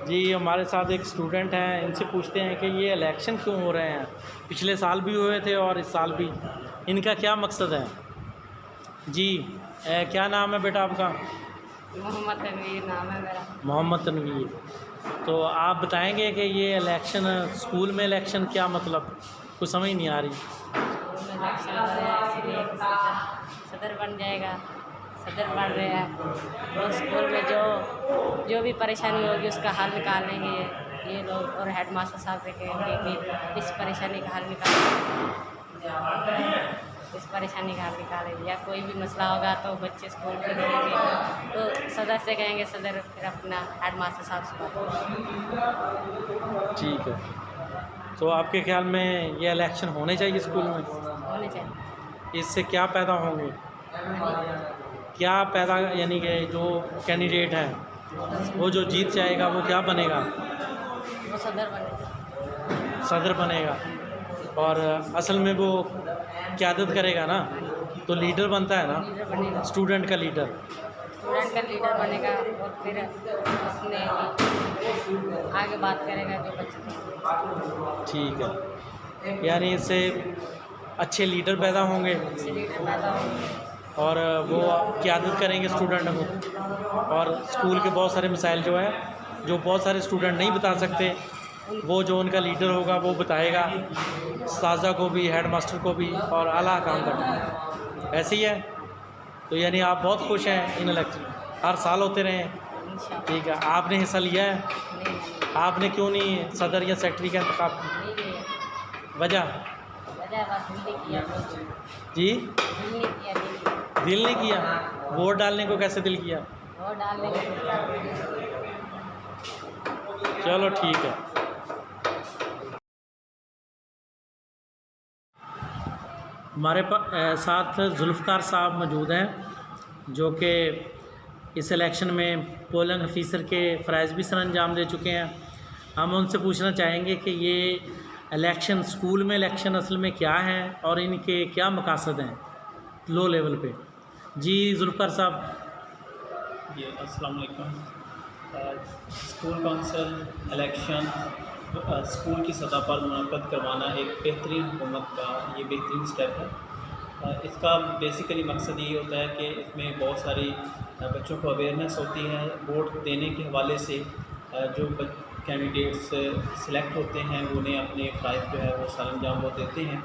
जी, हमारे साथ एक स्टूडेंट हैं, इनसे पूछते हैं कि ये इलेक्शन क्यों हो रहे हैं? पिछले साल भी हुए थे और इस साल भी। इनका क्या मकसद है? जी, क्या नाम है बेटा आपका? मोहम्मद तनवीर नाम है मेरा। मोहम्मद तनवीर। तो आप बताएंगे कि ये इलेक्शन, स्कूल में इलेक्शन क्या मतलब? कुछ समझ नहीं आ रही। स्कूल में इलेक्शन हो रहा है, इसलिए सदर बन जाएगा, सदर बन रहे हैं। और स्कूल में जो भी परेशानी होगी उसका हल निकालेंगे ये लोग, और हेड मास्टर साहब से कहेंगे कि इस परेशानी का हल निकालेंगे, या कोई भी मसला होगा तो बच्चे स्कूल में रहेंगे तो सदर से कहेंगे, सदर फिर अपना हेड मास्टर साहब से बात। ठीक है। तो आपके ख्याल में ये इलेक्शन होने चाहिए स्कूल में? होने चाहिए। इससे क्या पैदा होंगे? क्या पैदा, यानी कि जो कैंडिडेट है वो जो जीत जाएगा वो क्या बनेगा? वो सदर बनेगा। सदर बनेगा। और असल में वो क़यादत करेगा ना, तो लीडर बनता है ना, लीडर बनेगा। स्टूडेंट का लीडर। स्टूडेंट का लीडर बनेगा और फिर उसने आगे बात करेगा जो बच्चे। ठीक है, यानी इससे अच्छे लीडर पैदा होंगे अच्छे लीडर पैदा होंगे और वो क़यादत करेंगे स्टूडेंट को। और स्कूल के बहुत सारे मसाइल जो है, जो बहुत सारे स्टूडेंट नहीं बता सकते, वो जो उनका लीडर होगा वो बताएगा, उस्ताज़ा को भी, हेड मास्टर को भी और आला काम तक। ऐसे ही है। तो यानी आप बहुत खुश हैं इन इलेक्शन, हर साल होते रहे हैं? इंशाल्लाह। ठीक है। आपने हिस्सा लिया है? नहीं आपने क्यों नहीं सदर या सेक्रेटरी का इंतखाब? नहीं लिया। वजह? वजह बस दिल नहीं किया। जी, दिल नहीं किया, दिल किया। दिल नहीं किया? वोट डालने को कैसे दिल किया? वोट डालने के चलो ठीक है। हमारे साथ जुल्फ़कार साहब मौजूद हैं, जो कि इस इलेक्शन में पोलिंग ऑफिसर के फ़राइज़ भी सर अंजाम दे चुके हैं। हम उनसे पूछना चाहेंगे कि ये इलेक्शन, स्कूल में इलेक्शन असल में क्या है और इनके क्या मकासद हैं लो लेवल पे। जी जुल्फ़कार साहब। जी अस्सलाम वालेकुम। स्कूल काउंसिल इलेक्शन स्कूल की सतह पर मुनक़्क़द करवाना एक बेहतरीन हुकूमत का ये बेहतरीन स्टेप है। इसका बेसिकली मकसद ये होता है कि इसमें बहुत सारी बच्चों को अवेयरनेस होती है। वोट देने के हवाले से जो कैंडिडेट्स सिलेक्ट होते हैं उन्हें अपने फ़राइज़ जो है वो सरअंजाम वो देते हैं।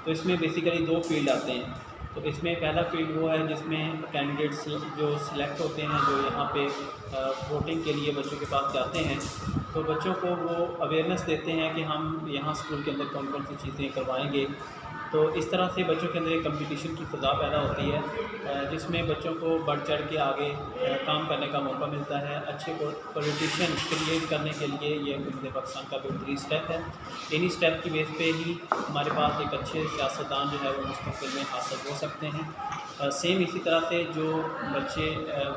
तो इसमें बेसिकली दो फील्ड आते हैं। तो इसमें पहला फील्ड वो है जिसमें कैंडिडेट्स जो सिलेक्ट होते हैं, जो यहाँ पे वोटिंग के लिए बच्चों के पास जाते हैं, तो बच्चों को वो अवेयरनेस देते हैं कि हम यहाँ स्कूल के अंदर कौन कौन सी चीज़ें करवाएंगे। तो इस तरह से बच्चों के अंदर एक कंपटीशन की फ़ज़ा पैदा होती है, जिसमें बच्चों को बढ़ चढ़ के आगे काम करने का मौका मिलता है। अच्छे पॉलिटिशियन क्रिएट करने के लिए ये हुकूमत पाकिस्तान का बेहतरीन स्टेप है। इन्हीं स्टेप की बेस पे ही हमारे पास एक अच्छे सियासतदान जो है वो मुस्तक़बिल में हासिल हो सकते हैं। सेम इसी तरह से जो बच्चे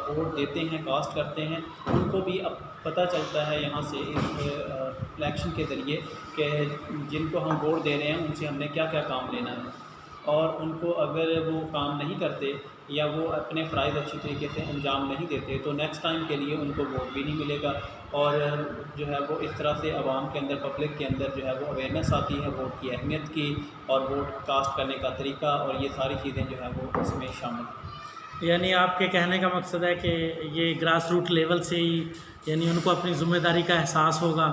वोट देते हैं, कास्ट करते हैं, उनको भी अब पता चलता है यहाँ से इस इलेक्शन के ज़रिए कि जिनको हम वोट दे रहे हैं उनसे हमने क्या क्या काम लेना है। और उनको अगर वो काम नहीं करते या वो अपने फ़राइज़ अच्छी तरीके से अंजाम नहीं देते तो नेक्स्ट टाइम के लिए उनको वोट भी नहीं मिलेगा। और जो है वो इस तरह से आवाम के अंदर, पब्लिक के अंदर जो है वो अवेयरनेस आती है वोट की अहमियत की और वोट कास्ट करने का तरीका, और ये सारी चीज़ें जो है वो इसमें शामिल हैं। यानी आपके कहने का मकसद है कि ये ग्रास रूट लेवल से ही, यानी उनको अपनी ज़िम्मेदारी का एहसास होगा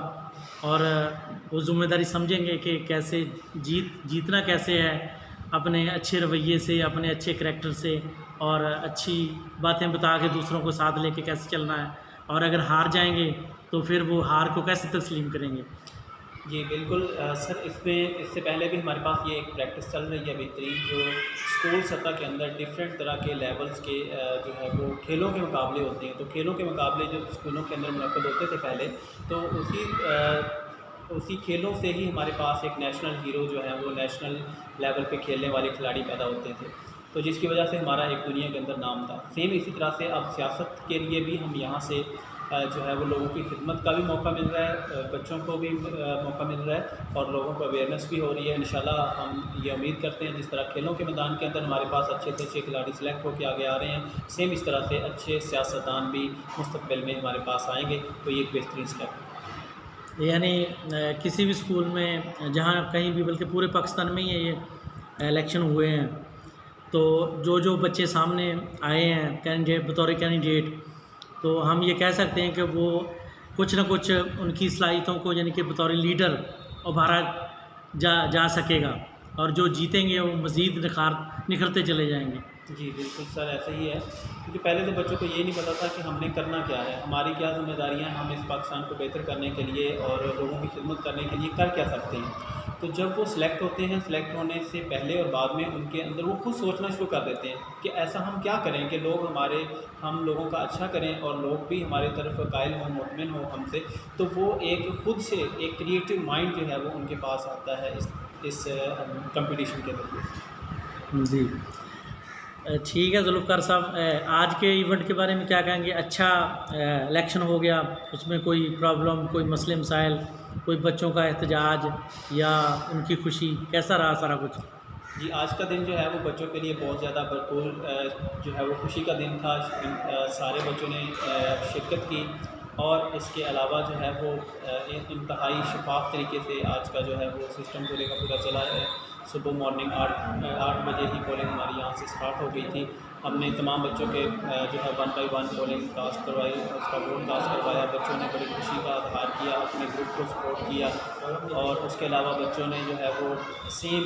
और वो ज़िम्मेदारी समझेंगे कि कैसे जीतना कैसे है, अपने अच्छे रवैये से, अपने अच्छे करैक्टर से और अच्छी बातें बता के दूसरों को साथ लेके कैसे चलना है, और अगर हार जाएंगे तो फिर वो हार को कैसे तस्लीम करेंगे। जी बिल्कुल सर, इससे पहले भी हमारे पास ये एक प्रैक्टिस चल रही है बेहतरीन, जो स्कूल सतह के अंदर डिफरेंट तरह के लेवल्स के जो है वो खेलों के मुकाबले होते हैं। तो खेलों के मुकाबले जो स्कूलों के अंदर मुनक़्क़द होते थे पहले, तो उसी खेलों से ही हमारे पास एक नेशनल हीरो जो है वो नेशनल लेवल पे खेलने वाले खिलाड़ी पैदा होते थे, तो जिसकी वजह से हमारा एक दुनिया के अंदर नाम था। सेम इसी तरह से अब सियासत के लिए भी हम यहाँ से जो है वो लोगों की खिदमत का भी मौका मिल रहा है, बच्चों को भी मौका मिल रहा है और लोगों को अवेयरनेस भी हो रही है। इंशाल्लाह हम ये उम्मीद करते हैं जिस तरह खेलों के मैदान के अंदर हमारे पास अच्छे से अच्छे खिलाड़ी सिलेक्ट होकर आगे आ रहे हैं, सेम इस तरह से अच्छे सियासतदान भी मुस्तक़बिल में हमारे पास आएँगे। तो ये एक बेहतरीन स्टेप है। यानी किसी भी स्कूल में जहाँ कहीं भी, बल्कि पूरे पाकिस्तान में ही ये इलेक्शन हुए हैं, तो जो बच्चे सामने आए हैं कैंडिडेट, बतौर कैंडिडेट, तो हम ये कह सकते हैं कि वो कुछ ना कुछ उनकी सलाहियतों को यानी कि बतौर लीडर उभारा जा सकेगा, और जो जीतेंगे वो मज़ीद निखरते चले जाएंगे। जी बिल्कुल सर, ऐसा ही है, क्योंकि पहले तो बच्चों को ये नहीं पता था कि हमने करना क्या है, हमारी क्या जिम्मेदारियां हैं, हम इस पाकिस्तान को बेहतर करने के लिए और लोगों की खिदमत करने के लिए कर क्या सकते हैं। तो जब वो सिलेक्ट होते हैं, सिलेक्ट होने से पहले और बाद में उनके अंदर वो खुद सोचना शुरू कर देते हैं कि ऐसा हम क्या करें कि हम लोगों का अच्छा करें और लोग भी हमारे तरफ कायल हों, मुतमिन हों हमसे। तो वो एक खुद से एक क्रिएटिव माइंड जो है वो उनके पास आता है इस कंपटीशन के ज़रिए। जी ठीक है जुल्फ़िकार साहब, आज के इवेंट के बारे में क्या कहेंगे? अच्छा इलेक्शन हो गया, उसमें कोई प्रॉब्लम, कोई मसले मसाइल, कोई बच्चों का एहतजाज या उनकी खुशी, कैसा रहा सारा कुछ? जी, आज का दिन जो है वो बच्चों के लिए बहुत ज़्यादा भरपूर जो है वो खुशी का दिन था। सारे बच्चों ने शिरकत की और इसके अलावा जो है वो इंतहाई शफाफ तरीके से आज का जो है वो सिस्टम पूरे का पूरा चला है। सुबह मॉर्निंग 8 बजे ही पोलिंग हमारी यहाँ से स्टार्ट हो गई थी। हमने तमाम बच्चों के जो है 1 बाई 1 पोलिंग कास्ट करवाई, उसका वोट कास्ट करवाया। बच्चों ने बड़ी खुशी का इज़हार किया, अपने ग्रुप को सपोर्ट किया और उसके अलावा बच्चों ने जो है वो सेम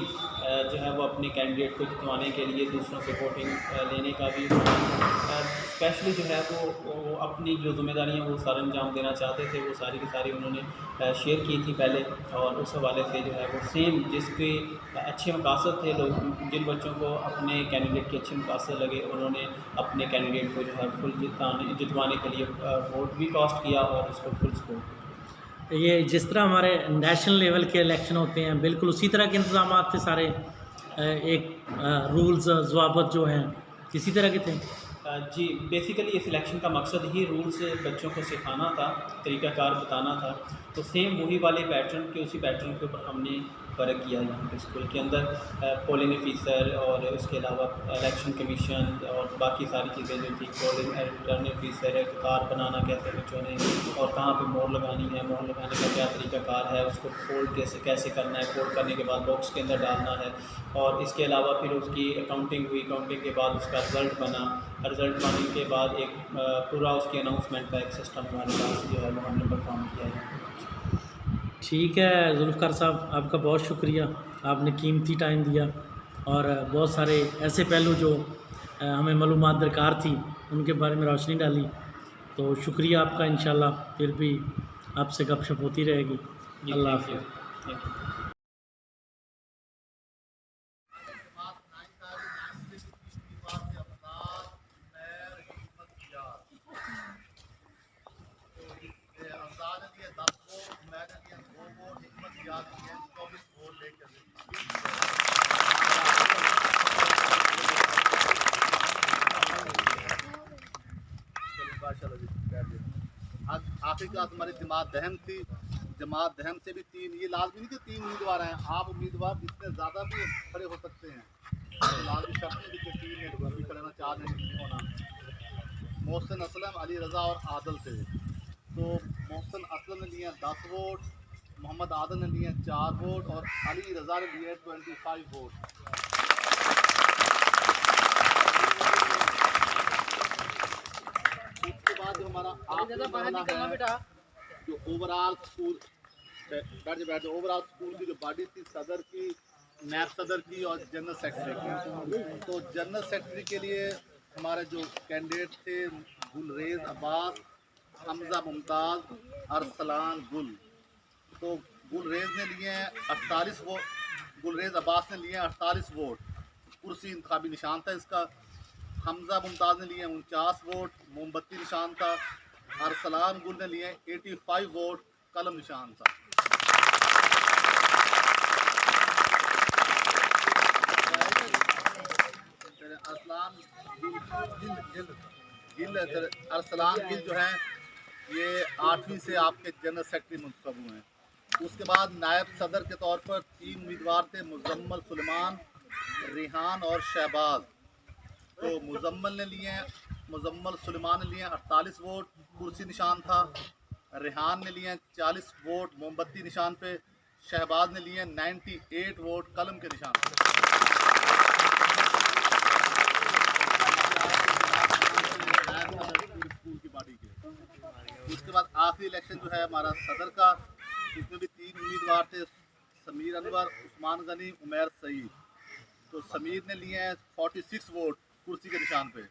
जो है वो अपने कैंडिडेट को जितवाने के लिए दूसरों से वोटिंग लेने का भी स्पेशली जो है वो अपनी जो ज़िम्मेदारियाँ वो सारा अंजाम देना चाहते थे, वो सारी की सारी उन्होंने शेयर की थी पहले। और उस हवाले से जो है वो सेम जिसके अच्छे मकासद थे, लोग जिन बच्चों को अपने कैंडिडेट के अच्छे मकासद लगे, उन्होंने अपने कैंडिडेट को जो है फुल जितवाने के लिए वोट भी कास्ट किया और उसको फुल सपोर्ट। ये जिस तरह हमारे नेशनल लेवल के इलेक्शन होते हैं, बिल्कुल उसी तरह के इंतजाम थे सारे, एक रूल्स ज़वाबत जो हैं किसी तरह के थे? जी, बेसिकली इस इलेक्शन का मकसद ही रूल्स बच्चों को सिखाना था, तरीक़ाकार बताना था। तो सेम वही वाले पैटर्न के उसी पैटर्न के ऊपर हमने वर्क किया यहाँ पे स्कूल के अंदर। पोलिंग ऑफिसर और उसके अलावा इलेक्शन कमीशन और बाकी सारी चीज़ें जो थी, पोलिंग रिटर्निंग ऑफिसर, कतार बनाना कैसे बच्चों ने और कहाँ पे मोहर लगानी है, मोहर लगाने का क्या तरीक़ाकार है, उसको फोल्ड कैसे करना है, फोल्ड करने के बाद बॉक्स के अंदर डालना है। और इसके अलावा फिर उसकी अकाउंटिंग हुई, अकाउंटिंग के बाद उसका रिज़ल्ट बना, रिज़ल्ट बनने के बाद एक पूरा उसकी अनाउंसमेंट का एक सिस्टम हमारे पास जो है वो हमने परफॉर्म किया है। ठीक है जुल्फ़िकार साहब, आपका बहुत शुक्रिया, आपने कीमती टाइम दिया और बहुत सारे ऐसे पहलू जो हमें मालूमात दरकार थी उनके बारे में रोशनी डाली। तो शुक्रिया आपका, इंशाल्लाह फिर भी आपसे गपशप होती रहेगी। अल्लाह हाफ़िज़। Thank you. आखिरी क्लास हमारी जमात दहम थी। जमात दहम से भी 3, ये लाजमी नहीं कि 3 उम्मीदवार हैं, आप उम्मीदवार जितने ज़्यादा भी खड़े हो सकते हैं, तो लाजमी शर्त नहीं कि 3 ने भी खड़े होना, 4 ने होना। मोहसिन असलम, अली रज़ा और आदल थे। तो मोहसिन असलम ने लिए 10 वोट, मोहम्मद आदल ने लिए 4 वोट और अली रज़ा ने लिए 25 वोट। इसके बाद जो हमारा आखिरी मरहला है, जो ओवरऑल स्कूल बैठ ओवरऑल स्कूल की जो बॉडी थी, सदर की, नायब सदर की और जनरल सेक्रेटरी की। तो जनरल सेक्रेटरी के लिए हमारे जो कैंडिडेट थे, गुलरेज अब्बास, हमजा मुमताज़, अरसलान गुल। तो गुलरेज ने लिए 48 वोट, गुलरेज अब्बास ने लिए 48 वोट, कुर्सी इंतखाबी निशान था इसका। हमजा मुमताज़ ने लिए 49 वोट, मोमबत्ती निशान था। अरसलान गुल ने लिए 85 वोट, कलम निशान था। अरसलान गिल जो हैं ये 8वीं से आपके जनरल सेक्रेटरी मुंतखब हुए हैं। उसके बाद नायब सदर के तौर पर 3 उम्मीदवार थे, मुजम्मल सुलेमान, रिहान और शहबाज। तो मुजम्मल सुलेमान ने लिए 48 वोट, कुर्सी निशान था। रेहान ने लिए हैं 40 वोट मोमबत्ती निशान पे। शहबाज ने लिए हैं 98 वोट कलम के निशान पे। स्कूल की बॉडी के। उसके बाद आखिरी इलेक्शन जो है हमारा सदर का, उसमें भी 3 उम्मीदवार थे, समीर अनवर, उस्मान गनी, उमैर सईद। तो समीर ने लिए हैं 46 वोट कुर्सी के निशान पे।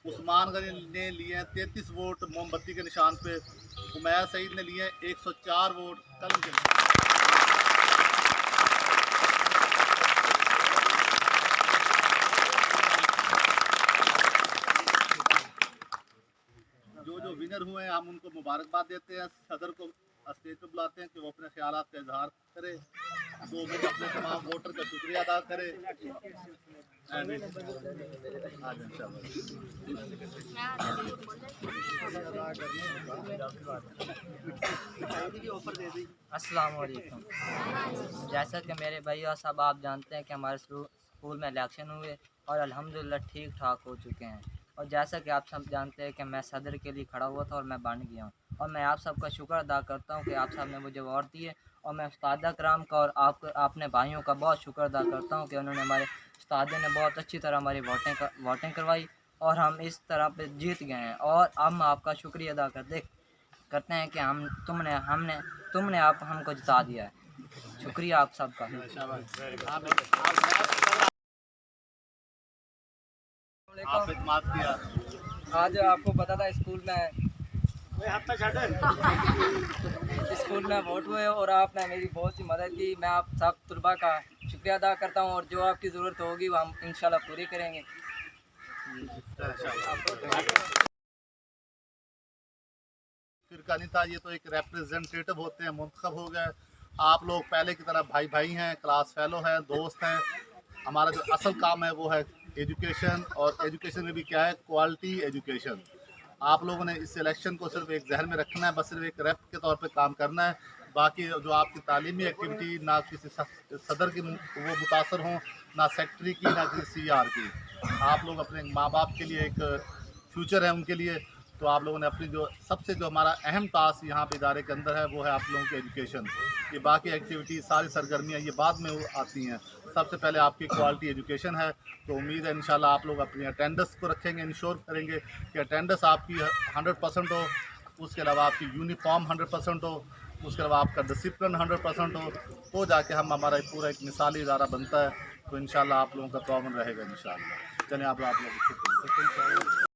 उस्मान गनी ने लिए हैं 33 वोट मोमबत्ती के निशान पे। उमैर सईद ने लिए हैं 104 वोट कलम के निशान पे। जो विनर हुए हैं हम उनको मुबारकबाद देते हैं। सदर को स्टेज पे बुलाते हैं कि वो अपने ख्यालात का इजहार करे, 2 मिनट अपने तमाम वोटर का शुक्रिया अदा करे। अस्सलाम वालेकुम। जैसा कि मेरे भैया साहब आप जानते हैं कि हमारे स्कूल में इलेक्शन हुए और अल्हम्दुलिल्लाह ठीक ठाक हो चुके हैं। और जैसा कि आप सब जानते हैं कि मैं सदर के लिए खड़ा हुआ था और मैं बन गया हूँ। और मैं आप सबका शुक्र अदा करता हूँ कि आप सब ने मुझे वोट दिए। और मैं उस्ताद कराम का और आपने भाइयों का बहुत शुक्र अदा करता हूँ कि उन्होंने हमारे उस्ताद ने बहुत अच्छी तरह हमारी वोटिंग करवाई और हम इस तरह पे जीत गए हैं। और हम आपका शुक्रिया अदा करते हैं कि तुमने हमको जिता दिया है। शुक्रिया आप सबका। आप इत्मीनान किया। आज आपको पता था स्कूल में वोट हुए और आपने मेरी बहुत सी मदद की। मैं आप सब तलबा का शुक्रिया अदा करता हूँ और जो आपकी ज़रूरत होगी वो हम इंशाल्लाह पूरी करेंगे। फिरका नहीं था, ये तो एक रिप्रेजेंटेटिव होते हैं, मुंतखब हो गए। आप लोग पहले की तरह भाई भाई हैं, क्लास फेलो हैं, दोस्त हैं। हमारा जो असल काम है वो है एजुकेशन, और एजुकेशन में भी क्या है, क्वालिटी एजुकेशन। आप लोगों ने इस इलेक्शन को सिर्फ एक जहन में रखना है, बस सिर्फ एक रेप के तौर पे काम करना है। बाकी जो आपकी तालीमी एक्टिविटी, ना किसी सदर की वो मुतासर हों, ना सेक्रेटरी की, ना किसी CR की। आप लोग अपने माँ बाप के लिए एक फ्यूचर है उनके लिए, तो आप लोगों ने अपनी जो हमारा अहम टास्क यहाँ पे इदारे के अंदर है वो है आप लोगों की एजुकेशन। ये बाकी एक्टिविटी सारी सरगर्मियाँ ये बाद में आती हैं, सबसे पहले आपकी क्वालिटी एजुकेशन है। तो उम्मीद है इंशाल्लाह आप लोग अपनी अटेंडेंस को रखेंगे, इंश्योर करेंगे कि अटेंडेंस आपकी 100% हो। उसके अलावा आपकी यूनिफॉर्म 100% हो। उसके अलावा आपका डिसिप्लिन 100% हो, तो जाके हमारा पूरा एक मिसाली इदारा बनता है। तो इंशाल्लाह आप लोगों का ताउन रहेगा इंशाल्लाह। चलिए आप लोग शुक्रिया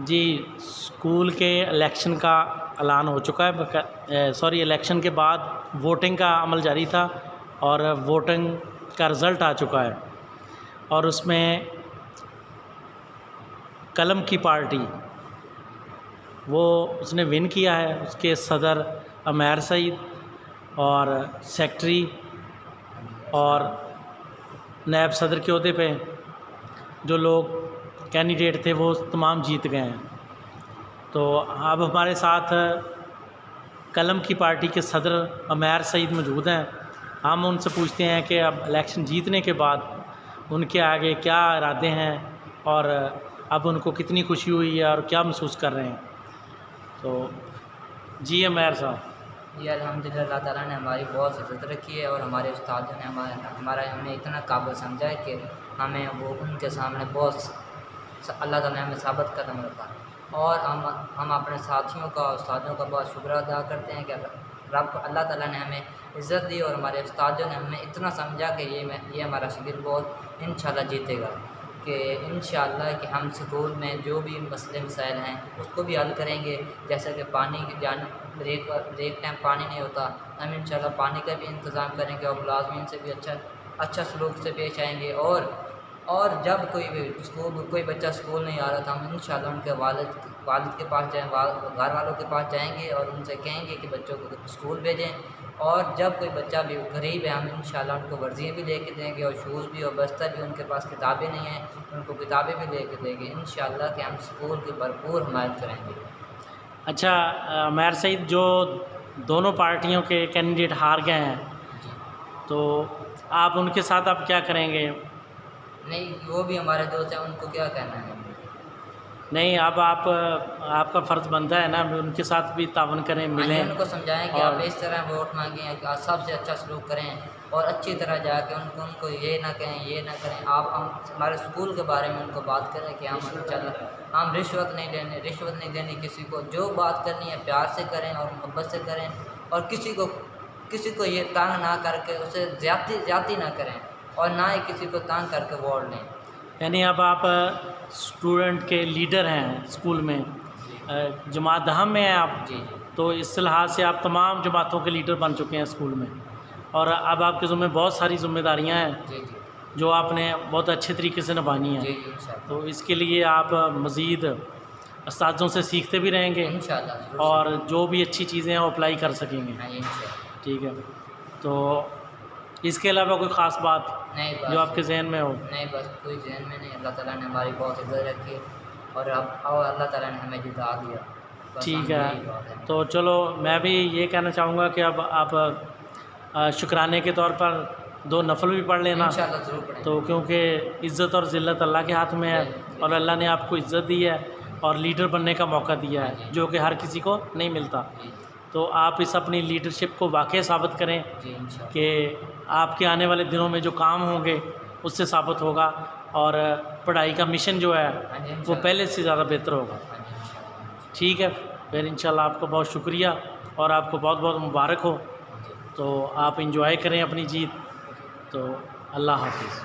जी। स्कूल के इलेक्शन का ऐलान हो चुका है। इलेक्शन के बाद वोटिंग का अमल जारी था और वोटिंग का रिज़ल्ट आ चुका है और उसमें कलम की पार्टी उसने विन किया है। उसके सदर उमैर सईद और सेक्रेटरी और नायब सदर के ओहदे पे जो लोग कैंडिडेट थे वो तमाम जीत गए हैं। तो अब हमारे साथ कलम की पार्टी के सदर उमैर सईद मौजूद हैं। हम उनसे पूछते हैं कि अब इलेक्शन जीतने के बाद उनके आगे क्या इरादे हैं और अब उनको कितनी खुशी हुई है और क्या महसूस कर रहे हैं। तो जी उमैर साहब। जी अल्हम्दुलिल्लाह, अल्लाह ताला ने हमारी बहुत इज़्ज़त रखी है और हमारे उस्तादों ने हमें इतना काबिल समझा है कि हमें वो उनके सामने बहुत अल्लाह ताला ने हमें साबित कदम रखा। और हम अपने साथियों का, उस्तादों का बहुत शुक्र अदा करते हैं कि अल्लाह ताला ने हमें इज़्ज़त दी और हमारे उस्तादों ने हमें इतना समझा कि ये हमारा शिगिर बहुत इंशाल्लाह जीतेगा। कि इंशाल्लाह कि हम स्कूल में जो भी मसले मसाइल हैं उसको भी हल करेंगे। जैसे कि पानी की ब्रेक टाइम पानी नहीं होता, हम इंशाल्लाह पानी का भी इंतज़ाम करेंगे और मुलाज़मीन से भी अच्छा सलूक से पेश आएंगे। और जब कोई बच्चा स्कूल नहीं आ रहा था, हम इंशाल्लाह उनके वालिद के पास घर वालों के पास जाएंगे और उनसे कहेंगे कि बच्चों को स्कूल भेजें। और जब कोई बच्चा भी गरीब है, हम इंशाल्लाह उनको वर्जियाँ भी लेके देंगे और शूज़ भी और बस्ता भी। उनके पास किताबें नहीं हैं, उनको किताबें भी लेके देंगे इंशाल्लाह कि हम स्कूल की भरपूर हमायत करेंगे। अच्छा उमैर सईद, जो दोनों पार्टियों के कैंडिडेट हार गए हैं, तो आप उनके साथ आप क्या करेंगे? नहीं, वो भी हमारे दोस्त हैं, उनको क्या कहना है। नहीं, अब आप आपका फ़र्ज़ बनता है ना उनके साथ भी तावन करें, हाँ जी, मिलें। उनको समझाएं कि और आप इस तरह वोट मांगें कि आप सबसे अच्छा सलूक करें और अच्छी तरह जाके उनको ये ना कहें, ये ना करें। आप हम हमारे स्कूल के बारे में उनको बात करें कि हम रिश्वत नहीं देनी किसी को। जो बात करनी है प्यार से करें और मोहब्बत से करें, और किसी को ये तंग ना करके उसे ज़्यादती ना करें, और ना ही किसी को तंग करके वोट लें। यानी अब आप स्टूडेंट के लीडर हैं स्कूल में, जमात दहम में हैं आप, जी जी तो इस लिहाज से आप तमाम जमातों के लीडर बन चुके हैं स्कूल में, और अब आपके ज़िम्मे बहुत सारी ज़िम्मेदारियां हैं जी जी जो आपने बहुत अच्छे तरीके से निभानी जी हैं। इंशाल्लाह तो इसके लिए आप मज़ीद उस्तादों से सीखते भी रहेंगे इंशाल्लाह ज़रूर और जो भी अच्छी चीज़ें हैं वो अप्लाई कर सकेंगे। हाँ इंशाल्लाह। ठीक है, तो इसके अलावा कोई ख़ास बात नहीं बस जो आपके जहन में हो? नहीं बस कोई जहन में नहीं। अल्लाह ताला ने हमारी बहुत इज्जत रखी है और अल्लाह ताला ने हमें जिता दिया। बस ठीक हम है, यही बात है। तो चलो मैं भी ये कहना चाहूँगा कि अब आप शुक्राने के तौर पर 2 नफल भी पढ़ लेना, इंशाल्लाह ज़रूर पढ़ेंगे। तो क्योंकि इज़्ज़त और ज़िल्लत अल्लाह के हाथ में है, और अल्लाह ने आपको इज़्ज़त दी है और लीडर बनने का मौका दिया है जो कि हर किसी को नहीं मिलता। जी तो आप इस अपनी लीडरशिप को वाकई साबित करें जी इंशाल्लाह। कि आपके आने वाले दिनों में जो काम होंगे उससे साबित होगा, और पढ़ाई का मिशन जो है हाँ जी वो इंशाल्लाह। पहले से ज़्यादा बेहतर होगा। हाँ जी इंशाल्लाह। ठीक है, फिर इंशाल्लाह आपको बहुत शुक्रिया और आपको बहुत बहुत मुबारक हो। हाँ जी। तो आप इंजॉय करें अपनी जीत। तो अल्लाह हाफिज़।